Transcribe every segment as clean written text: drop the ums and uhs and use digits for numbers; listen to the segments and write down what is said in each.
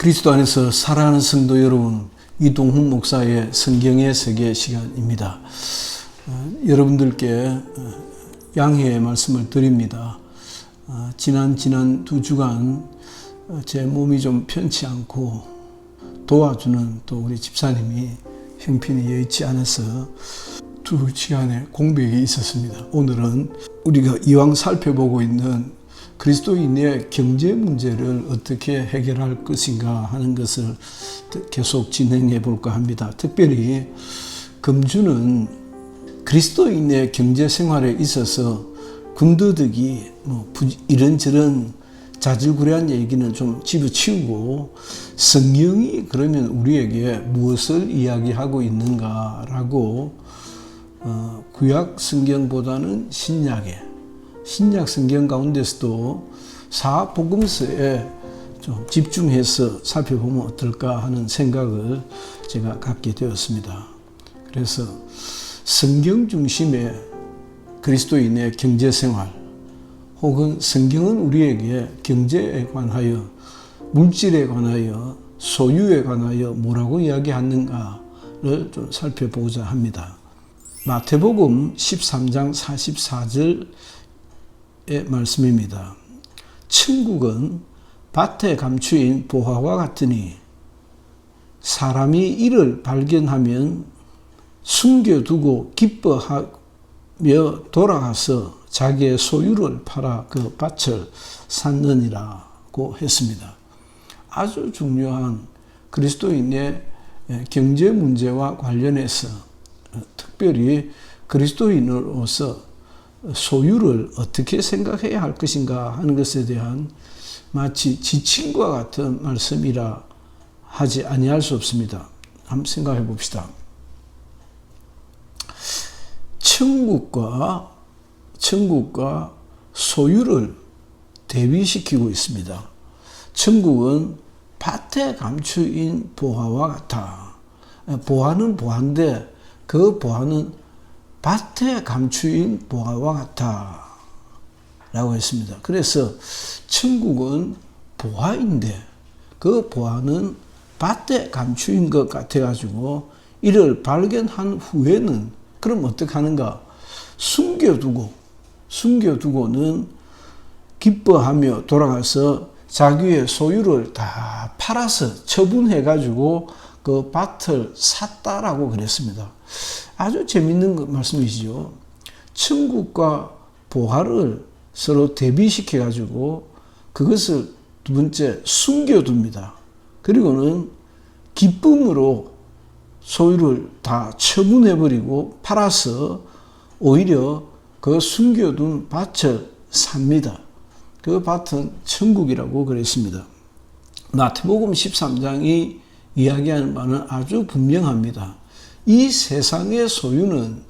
그리스도 안에서 사랑하는 성도 여러분, 이동훈 목사의 성경의 세계 시간입니다. 여러분들께 양해의 말씀을 드립니다. 지난 2주간 제 몸이 좀 편치 않고 도와주는 또 우리 집사님이 형편이 여의치 않아서 2시간의 공백이 있었습니다. 오늘은 우리가 이왕 살펴보고 있는 그리스도인의 경제 문제를 어떻게 해결할 것인가 하는 것을 계속 진행해 볼까 합니다. 특별히 금주는 그리스도인의 경제 생활에 있어서 군더더기 이런저런 자질구레한 얘기는 좀 집어치우고 성경이 그러면 우리에게 무엇을 이야기하고 있는가라고 구약 성경보다는 신약 성경 가운데서도 사복음서에 좀 집중해서 살펴보면 어떨까 하는 생각을 제가 갖게 되었습니다. 그래서 성경 중심의 그리스도인의 경제생활, 혹은 성경은 우리에게 경제에 관하여, 물질에 관하여, 소유에 관하여 뭐라고 이야기하는가를 좀 살펴보고자 합니다. 마태복음 13장 44절의 말씀입니다. 천국은 밭에 감추인 보화와 같으니 사람이 이를 발견하면 숨겨두고 기뻐하며 돌아가서 자기의 소유를 팔아 그 밭을 샀느니라고 했습니다. 아주 중요한 그리스도인의 경제 문제와 관련해서 특별히 그리스도인으로서 소유를 어떻게 생각해야 할 것인가 하는 것에 대한 마치 지침과 같은 말씀이라 하지 아니할 수 없습니다. 한번 생각해 봅시다. 천국과 소유를 대비시키고 있습니다. 천국은 밭에 감추인 보화와 같아. 보화는 보화인데 그 보화는 밭에 감추인 보화와 같아 라고 했습니다. 그래서 천국은 보화인데 그 보화는 밭에 감추인 것 같아 가지고 이를 발견한 후에는 그럼 어떻게 하는가? 숨겨두고는 기뻐하며 돌아가서 자기의 소유를 다 팔아서 처분해 가지고 그 밭을 샀다라고 그랬습니다. 아주 재밌는 말씀이시죠. 천국과 보화를 서로 대비시켜 가지고 그것을 두 번째 숨겨둡니다. 그리고는 기쁨으로 소유를 다 처분해버리고 팔아서 오히려 그 숨겨둔 밭을 삽니다. 그 밭은 천국이라고 그랬습니다. 마태복음 13장이 이야기하는 바는 아주 분명합니다. 이 세상의 소유는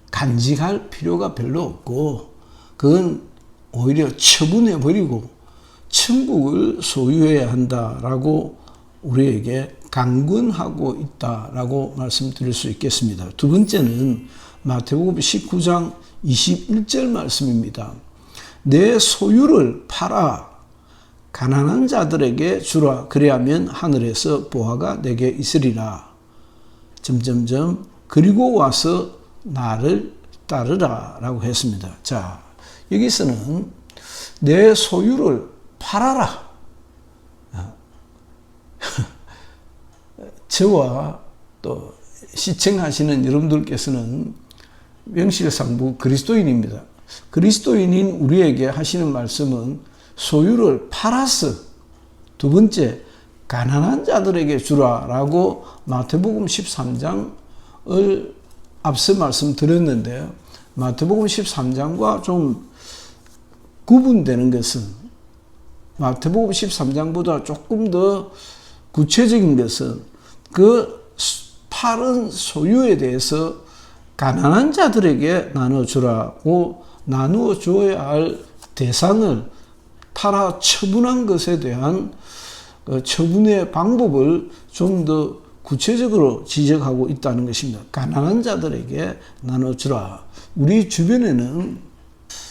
간직할 필요가 별로 없고 그건 오히려 처분해버리고 천국을 소유해야 한다라고 우리에게 강권하고 있다라고 말씀드릴 수 있겠습니다. 두 번째는 마태복음 19장 21절 말씀입니다. 내 소유를 팔아 가난한 자들에게 주라. 그리하면 하늘에서 보화가 내게 있으리라. 그리고 와서 나를 따르라 라고 했습니다. 자, 여기서는 내 소유를 팔아라. 저와 또 시청하시는 여러분들께서는 명실상부 그리스도인입니다. 그리스도인인 우리에게 하시는 말씀은 소유를 팔아서 두 번째 가난한 자들에게 주라라고 마태복음 13장을 앞서 말씀드렸는데요. 마태복음 13장과 좀 구분되는 것은 마태복음 13장보다 조금 더 구체적인 것은 그 팔은 소유에 대해서 가난한 자들에게 나눠주라고 나누어 줘야 할 대상을 팔아 처분한 것에 대한 처분의 방법을 좀 더 구체적으로 지적하고 있다는 것입니다. 가난한 자들에게 나눠주라. 우리 주변에는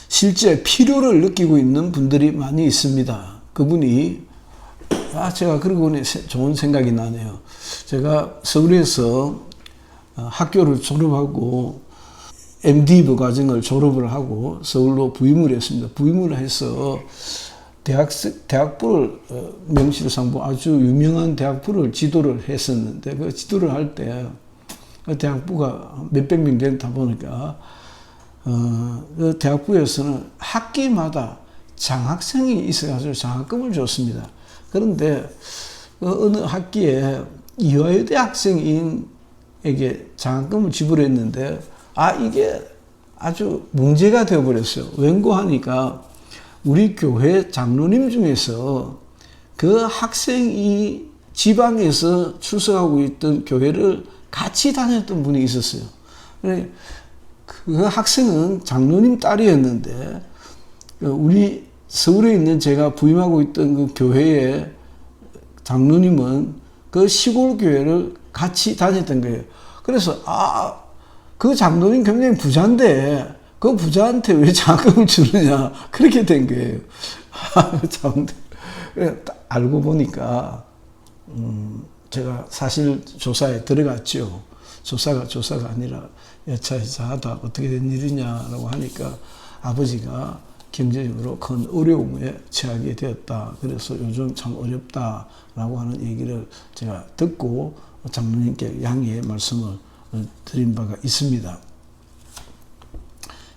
실제 필요를 느끼고 있는 분들이 많이 있습니다. 그분이 제가 그러고 보니 좋은 생각이 나네요. 제가 서울에서 학교를 졸업하고 MD 과정을 졸업을 하고 서울로 부임을 했습니다. 부임을 해서 대학부를 명실상부 아주 유명한 대학부를 지도를 했었는데 그 지도를 할 때 그 대학부가 몇백 명 되다 보니까 그 대학부에서는 학기마다 장학생이 있어가지고 장학금을 줬습니다. 그런데 그 어느 학기에 이화여대 학생에게 장학금을 지불했는데 이게 아주 문제가 되어버렸어요. 왠고 하니까 우리 교회 장로님 중에서 그 학생이 지방에서 출석하고 있던 교회를 같이 다녔던 분이 있었어요. 그 학생은 장로님 딸이었는데 우리 서울에 있는 제가 부임하고 있던 그 교회의 장로님은 그 시골 교회를 같이 다녔던 거예요. 그래서 그 장로님 굉장히 부자인데 그 부자한테 왜 장학금을 주느냐 그렇게 된 거예요. 참 알고 보니까 제가 사실 조사에 들어갔죠. 조사가 아니라 여차여차하다 어떻게 된 일이냐라고 하니까 아버지가 경제적으로 큰 어려움에 처하게 되었다. 그래서 요즘 참 어렵다라고 하는 얘기를 제가 듣고 장로님께 양해의 말씀을 드린 바가 있습니다.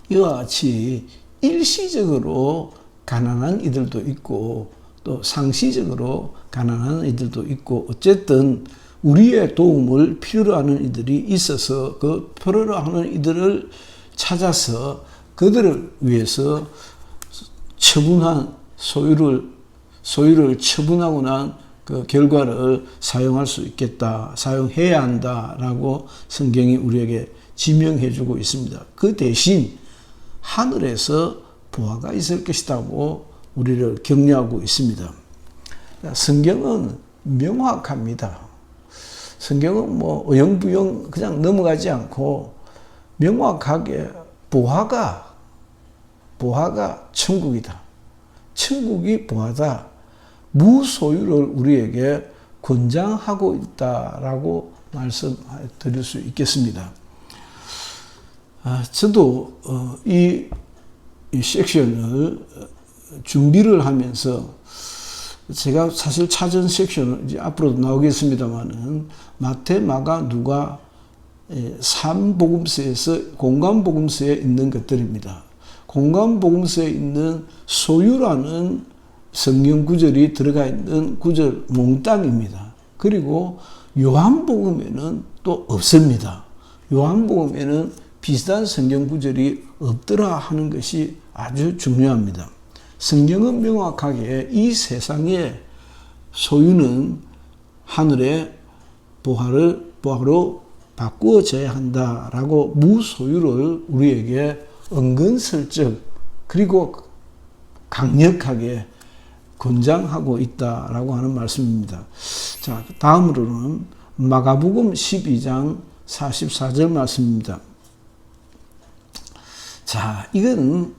이와 같이 일시적으로 가난한 이들도 있고 또 상시적으로 가난한 이들도 있고 어쨌든 우리의 도움을 필요로 하는 이들이 있어서 그 필요로 하는 이들을 찾아서 그들을 위해서 처분한 소유를 처분하고 난 그 결과를 사용할 수 있겠다, 사용해야 한다라고 성경이 우리에게 지명해 주고 있습니다. 그 대신 하늘에서 보화가 있을 것이라고 우리를 격려하고 있습니다. 성경은 명확합니다. 성경은 뭐 어영부영 그냥 넘어가지 않고 명확하게 보화가 천국이다. 천국이 보화다. 무소유를 우리에게 권장하고 있다라고 말씀드릴 수 있겠습니다. 저도 이 섹션을 준비를 하면서 제가 사실 찾은 섹션은 이제 앞으로도 나오겠습니다만은 마태, 마가, 누가 3복음서에서 공간복음서에 있는 것들입니다. 공간복음서에 있는 소유라는 성경 구절이 들어가 있는 구절 몽땅입니다. 그리고 요한복음에는 또 없습니다. 요한복음에는 비슷한 성경 구절이 없더라 하는 것이 아주 중요합니다. 성경은 명확하게 이 세상의 소유는 하늘의 보화로 바꾸어져야 한다라고 무소유를 우리에게 은근슬쩍 그리고 강력하게 권장하고 있다라고 하는 말씀입니다. 자, 다음으로는 마가복음 12장 44절 말씀입니다. 자, 이건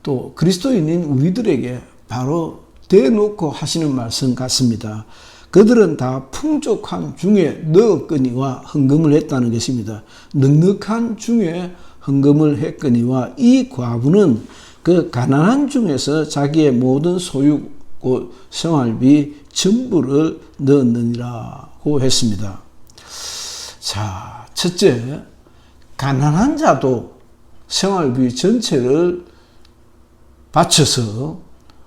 또 그리스도인인 우리들에게 바로 대놓고 하시는 말씀 같습니다. 그들은 다 풍족한 중에 넣었거니와 헌금을 했다는 것입니다. 넉넉한 중에 헌금을 했거니와 이 과부는 그 가난한 중에서 자기의 모든 소유 곧 생활비 전부를 넣었느니라고 했습니다. 자, 첫째, 가난한 자도 생활비 전체를 바쳐서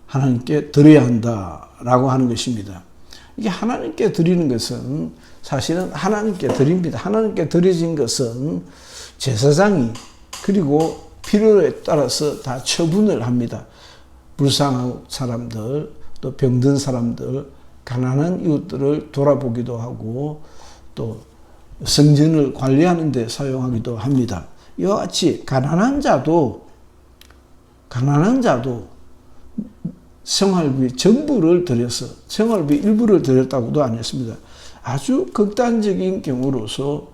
하나님께 드려야 한다라고 하는 것입니다. 이게 하나님께 드리는 것은 사실은 하나님께 드립니다. 하나님께 드려진 것은 제사장이 그리고 필요에 따라서 다 처분을 합니다. 불쌍한 사람들, 또 병든 사람들, 가난한 이웃들을 돌아보기도 하고 또 성전을 관리하는 데 사용하기도 합니다. 이와 같이 가난한 자도 생활비 전부를 들여서 생활비 일부를 드렸다고도 안 했습니다. 아주 극단적인 경우로서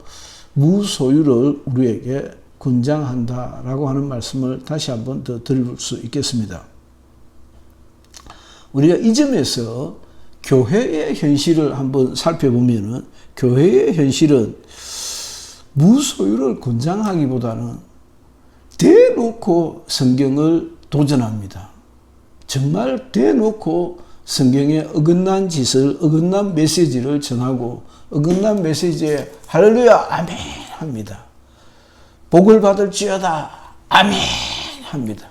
무소유를 우리에게 권장한다라고 하는 말씀을 다시 한번 더 드릴 수 있겠습니다. 우리가 이 점에서 교회의 현실을 한번 살펴보면은 교회의 현실은 무소유를 권장하기보다는 대놓고 성경을 도전합니다. 정말 대놓고 성경에 어긋난 짓을, 어긋난 메시지를 전하고 어긋난 메시지에 할렐루야 아멘 합니다. 복을 받을지어다 아멘 합니다.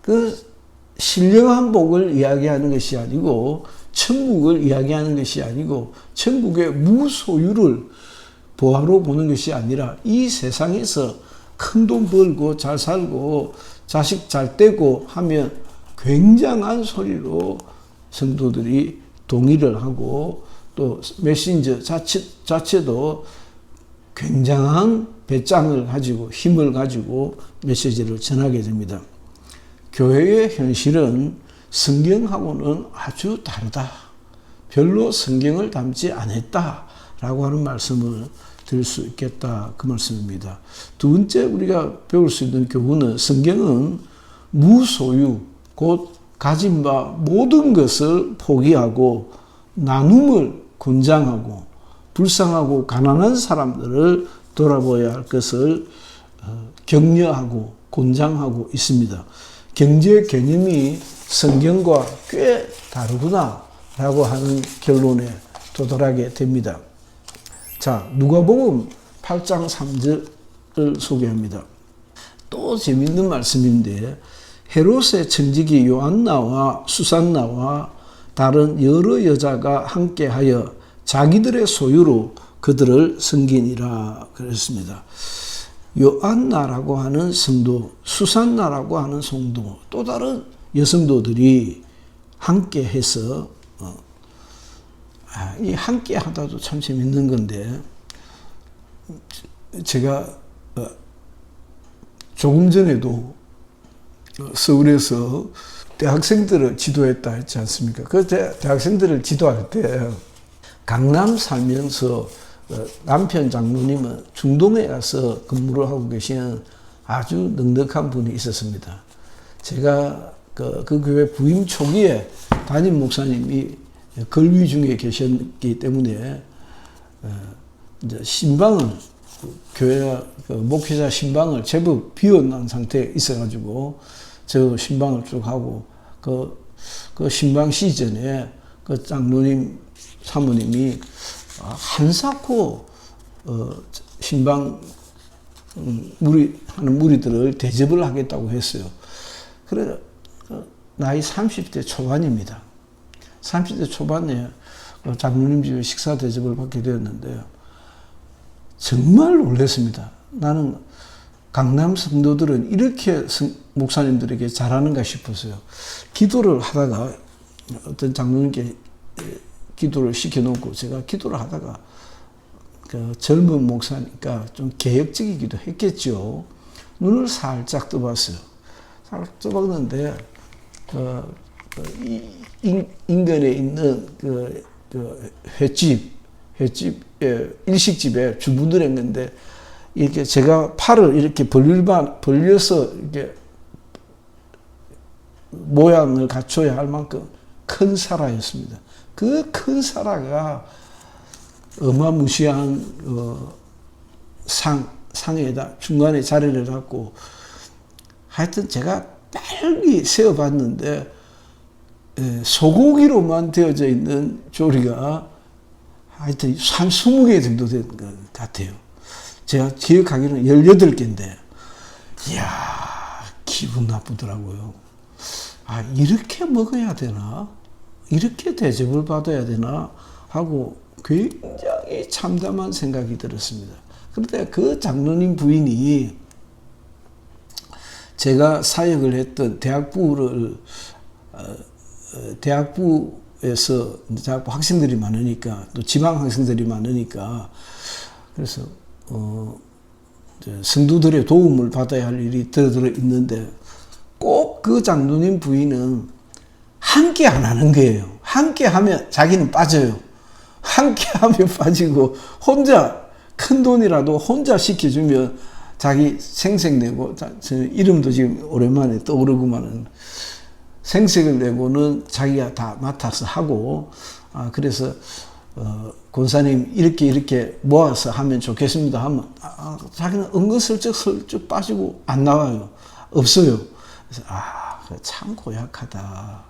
그 신령한 복을 이야기하는 것이 아니고 천국을 이야기하는 것이 아니고 천국의 무소유를 보화로 보는 것이 아니라 이 세상에서 큰 돈 벌고 잘 살고 자식 잘 떼고 하면 굉장한 소리로 성도들이 동의를 하고 또 메신저 자체도 굉장한 배짱을 가지고 힘을 가지고 메시지를 전하게 됩니다. 교회의 현실은 성경하고는 아주 다르다. 별로 성경을 닮지 않았다라고 하는 말씀을 드릴 수 있겠다. 그 말씀입니다. 두 번째 우리가 배울 수 있는 교훈은 성경은 무소유, 곧 가진 바 모든 것을 포기하고 나눔을 권장하고 불쌍하고 가난한 사람들을 돌아보아야 할 것을 격려하고 권장하고 있습니다. 경제 개념이 성경과 꽤 다르구나 라고 하는 결론에 도달하게 됩니다. 자, 누가복음 8장 3절을 소개합니다. 또 재미있는 말씀인데 헤롯의 청지기 요한나와 수산나와 다른 여러 여자가 함께하여 자기들의 소유로 그들을 섬기니라 그랬습니다. 요한나라고 하는 성도, 수산나라고 하는 성도, 또 다른 여성도들이 함께해서 이 함께하다도 참 재밌는 건데 제가 조금 전에도 서울에서 대학생들을 지도했다 했지 않습니까? 그 대학생들을 지도할 때 강남 살면서 남편 장로님은 중동에 가서 근무를 하고 계신 아주 넉넉한 분이 있었습니다. 제가 그 교회 부임 초기에 담임 목사님이 걸위 중에 계셨기 때문에 이제 신방을 교회 목회자 신방을 제법 비워놓은 상태에 있어가지고 저 신방을 쭉 하고 그 신방 시즌에 그 장로님 사모님이 한사코 신방 하는 무리들을 대접을 하겠다고 했어요. 그래 나이 30대 초반입니다. 30대 초반에 장로님 집에 식사 대접을 받게 되었는데요. 정말 놀랐습니다. 나는 강남 성도들은 이렇게 목사님들에게 잘하는가 싶었어요. 기도를 하다가 어떤 장로님께 기도를 시켜놓고 제가 기도를 하다가 그 젊은 목사니까 좀 개혁적이기도 했겠죠. 눈을 살짝 떠봤어요. 살짝 떠봤는데 인근에 있는 그 일식집에 주문을 했는데 이렇게 제가 팔을 이렇게 벌려서 이렇게 모양을 갖춰야 할 만큼 큰 사라였습니다. 그 큰 사라가 어마무시한 상에다 중간에 자리를 잡고 하여튼 제가 빨리 세어봤는데 소고기로만 되어져 있는 조리가 하여튼 한 20개 정도 된 것 같아요. 제가 기억하기로는 18개인데 이야 기분 나쁘더라고요. 아 이렇게 먹어야 되나? 이렇게 대접을 받아야 되나? 하고 굉장히 참담한 생각이 들었습니다. 그런데 그 장로님 부인이 제가 사역을 했던 대학부에서 대학부 학생들이 많으니까 또 지방 학생들이 많으니까 그래서 성도들의 도움을 받아야 할 일이 들어 있는데 꼭 그 장로님 부인은 함께 안 하는 거예요. 함께 하면 자기는 빠져요. 함께 하면 빠지고 혼자 큰 돈이라도 혼자 시켜주면 자기 생색내고 이름도 지금 오랜만에 떠오르고만은 생색을 내고는 자기가 다 맡아서 하고, 그래서 권사님 이렇게 모아서 하면 좋겠습니다 하면 자기는 은근슬쩍 빠지고 안 나와요. 없어요. 그래서 참 고약하다.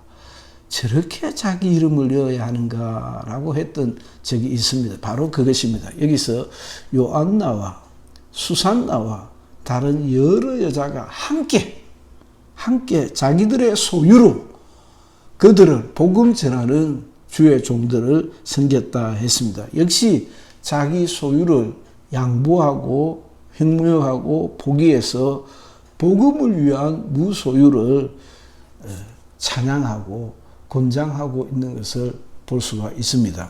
저렇게 자기 이름을 넣어야 하는가라고 했던 적이 있습니다. 바로 그것입니다. 여기서 요한나와 수산나와 다른 여러 여자가 함께 자기들의 소유로 그들을 복음 전하는 주의 종들을 섬겼다 했습니다. 역시 자기 소유를 양보하고 횡령하고 포기해서 복음을 위한 무소유를 찬양하고 권장하고 있는 것을 볼 수가 있습니다.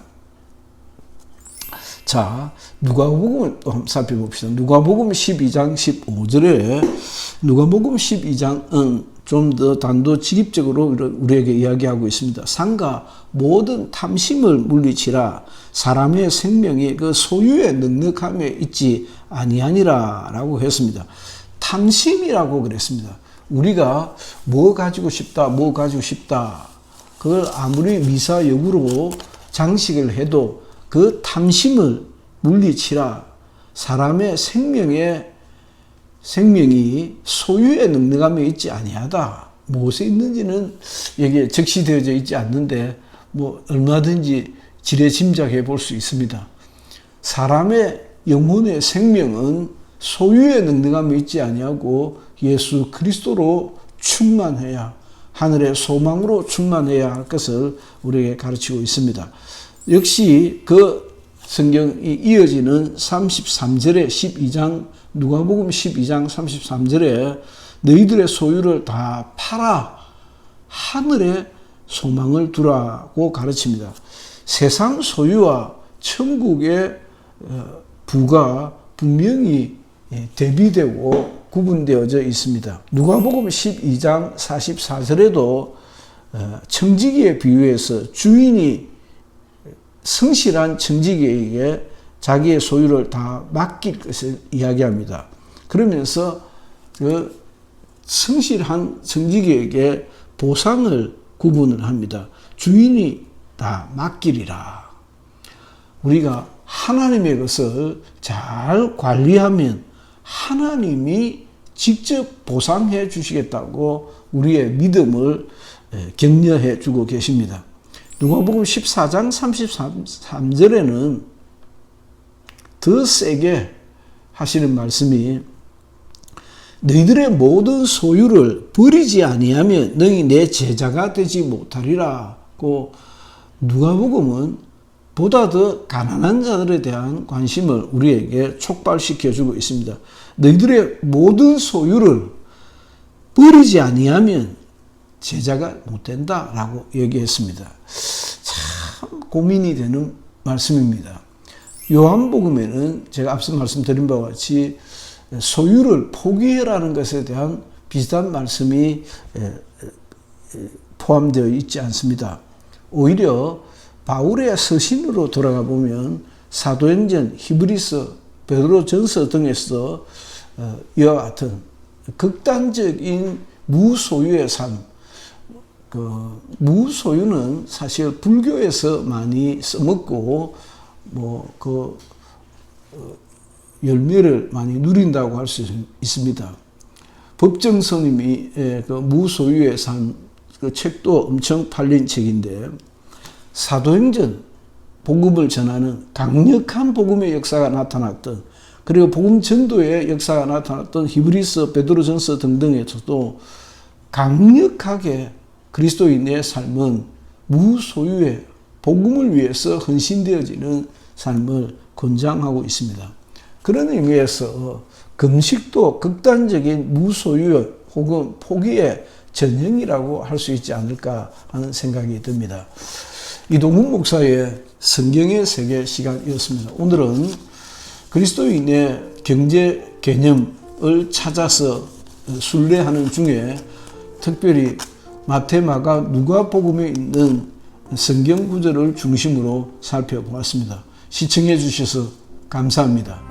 자, 누가복음을 또 한번 살펴봅시다. 누가복음 12장 15절에 누가복음 12장은 좀 더 단도직입적으로 우리에게 이야기하고 있습니다. 상가 모든 탐심을 물리치라. 사람의 생명이 그 소유의 넉넉함에 있지 아니하니라 라고 했습니다. 탐심이라고 그랬습니다. 우리가 뭐 가지고 싶다. 그걸 아무리 미사역으로 장식을 해도 그 탐심을 물리치라. 사람의 생명이 소유의 넉넉함에 있지 아니하다. 무엇에 있는지는 여기에 적시되어져 있지 않는데 얼마든지 지레 짐작해 볼 수 있습니다. 사람의 영혼의 생명은 소유의 넉넉함에 있지 아니하고 예수 그리스도로 충만해야, 하늘의 소망으로 충만해야 할 것을 우리에게 가르치고 있습니다. 역시 그 성경이 이어지는 33절에 12장 누가복음 12장 33절에 너희들의 소유를 다 팔아 하늘에 소망을 두라고 가르칩니다. 세상 소유와 천국의 부가 분명히 대비되고 구분되어져 있습니다. 누가복음 12장 44절에도 청지기에 비유해서 주인이 성실한 청지기에게 자기의 소유를 다 맡길 것을 이야기합니다. 그러면서 그 성실한 청지기에게 보상을 구분을 합니다. 주인이 다 맡기리라. 우리가 하나님의 것을 잘 관리하면 하나님이 직접 보상해 주시겠다고 우리의 믿음을 격려해 주고 계십니다. 누가복음 14장 33절에는 더 세게 하시는 말씀이 너희들의 모든 소유를 버리지 아니하면 너희 내 제자가 되지 못하리라고 누가복음은 보다 더 가난한 자들에 대한 관심을 우리에게 촉발시켜주고 있습니다. 너희들의 모든 소유를 버리지 아니하면 제자가 못 된다라고 얘기했습니다. 참 고민이 되는 말씀입니다. 요한복음에는 제가 앞서 말씀드린 바와 같이 소유를 포기해라는 것에 대한 비슷한 말씀이 포함되어 있지 않습니다. 오히려 바울의 서신으로 돌아가 보면 사도행전, 히브리서, 베드로전서 등에서 이와 같은 극단적인 무소유의 삶, 무소유는 사실 불교에서 많이 써먹고 열매를 많이 누린다고 할 수 있습니다. 법정스님이 그 무소유의 삶, 그 책도 엄청 팔린 책인데, 사도행전, 복음을 전하는 강력한 복음의 역사가 나타났던, 그리고 복음 전도의 역사가 나타났던 히브리서, 베드로전서 등등에서도 강력하게 그리스도인의 삶은 무소유의 복음을 위해서 헌신되어지는 삶을 권장하고 있습니다. 그런 의미에서 금식도 극단적인 무소유 혹은 포기의 전형이라고 할 수 있지 않을까 하는 생각이 듭니다. 이동훈 목사의 성경의 세계 시간이었습니다. 오늘은 그리스도인의 경제 개념을 찾아서 순례하는 중에 특별히 마태, 마가, 누가복음에 있는 성경 구절을 중심으로 살펴보았습니다. 시청해 주셔서 감사합니다.